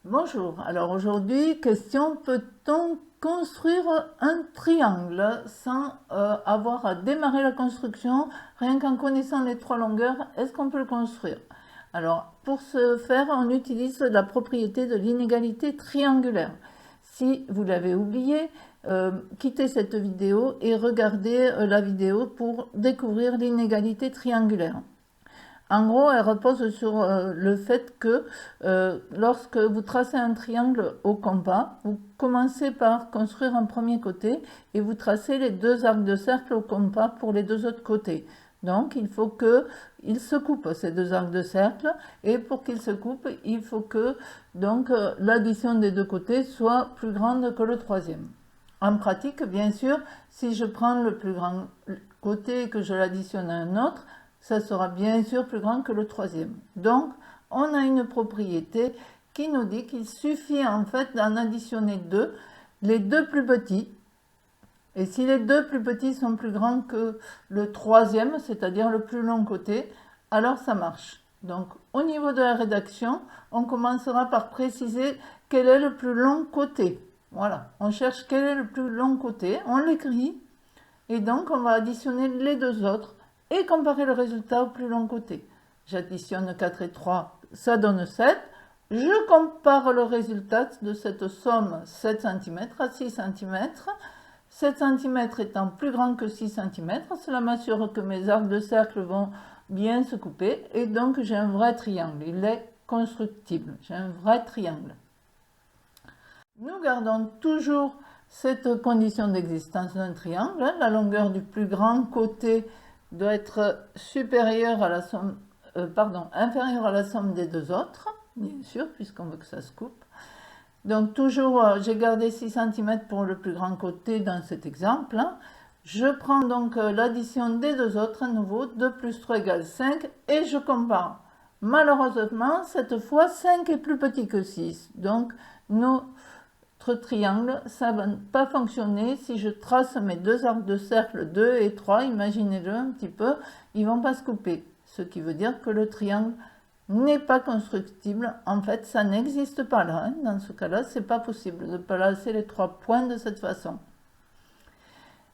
Bonjour, alors aujourd'hui, question, peut-on construire un triangle sans avoir à démarrer la construction, rien qu'en connaissant les trois longueurs, est-ce qu'on peut le construire? Alors, pour ce faire, on utilise la propriété de l'inégalité triangulaire. Si vous l'avez oublié, quittez cette vidéo et regardez la vidéo pour découvrir l'inégalité triangulaire. En gros, elle repose sur le fait que lorsque vous tracez un triangle au compas, vous commencez par construire un premier côté et vous tracez les deux arcs de cercle au compas pour les deux autres côtés. Donc, il faut qu'ils se coupent, ces deux arcs de cercle, et pour qu'ils se coupent, il faut que l'addition des deux côtés soit plus grande que le troisième. En pratique, bien sûr, si je prends le plus grand côté et que je l'additionne à un autre, ça sera bien sûr plus grand que le troisième. Donc, on a une propriété qui nous dit qu'il suffit en fait d'en additionner deux, les deux plus petits. Et si les deux plus petits sont plus grands que le troisième, c'est-à-dire le plus long côté, alors ça marche. Donc, au niveau de la rédaction, on commencera par préciser quel est le plus long côté. Voilà, on cherche quel est le plus long côté, on l'écrit, et donc on va additionner les deux autres et comparer le résultat au plus long côté. J'additionne 4 et 3, ça donne 7. Je compare le résultat de cette somme 7 cm à 6 cm. 7 cm étant plus grand que 6 cm, cela m'assure que mes arcs de cercle vont bien se couper et donc j'ai un vrai triangle. Il est constructible, j'ai un vrai triangle. Nous gardons toujours cette condition d'existence d'un triangle. La longueur du plus grand côté doit être supérieure à la somme, inférieure à la somme des deux autres, bien sûr, puisqu'on veut que ça se coupe. Donc toujours, j'ai gardé 6 cm pour le plus grand côté dans cet exemple. Je prends donc l'addition des deux autres à nouveau, 2 plus 3 égale 5, et je compare. Malheureusement, cette fois, 5 est plus petit que 6. Donc, notre triangle, ça ne va pas fonctionner si je trace mes deux arcs de cercle 2 et 3, imaginez-le un petit peu, ils ne vont pas se couper. Ce qui veut dire que le triangle n'est pas constructible. En fait, ça n'existe pas là. Dans ce cas-là, c'est pas possible de placer les trois points de cette façon.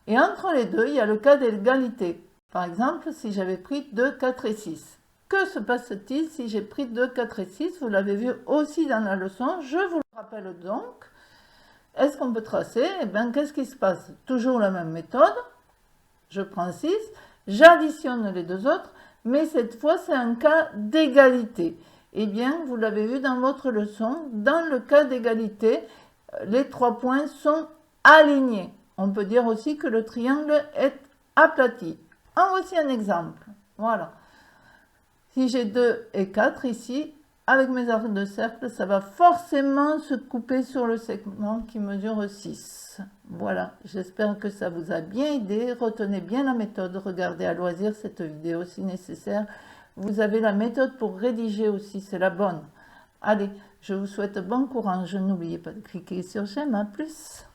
Et entre les deux, il y a le cas d'égalité. Par exemple, si j'avais pris 2, 4 et 6. Que se passe-t-il si j'ai pris 2, 4 et 6? Vous l'avez vu aussi dans la leçon. Je vous le rappelle donc. Est-ce qu'on peut tracer? Eh bien, qu'est-ce qui se passe? Toujours la même méthode. Je prends 6, j'additionne les deux autres, mais cette fois, c'est un cas d'égalité. Eh bien, vous l'avez vu dans votre leçon, dans le cas d'égalité, les trois points sont alignés. On peut dire aussi que le triangle est aplati. En voici un exemple. Voilà. Si j'ai 2 et 4 ici, avec mes arcs de cercle, ça va forcément se couper sur le segment qui mesure 6. Voilà, j'espère que ça vous a bien aidé. Retenez bien la méthode, regardez à loisir cette vidéo si nécessaire. Vous avez la méthode pour rédiger aussi, c'est la bonne. Allez, je vous souhaite bon courage. N'oubliez pas de cliquer sur j'aime, à plus.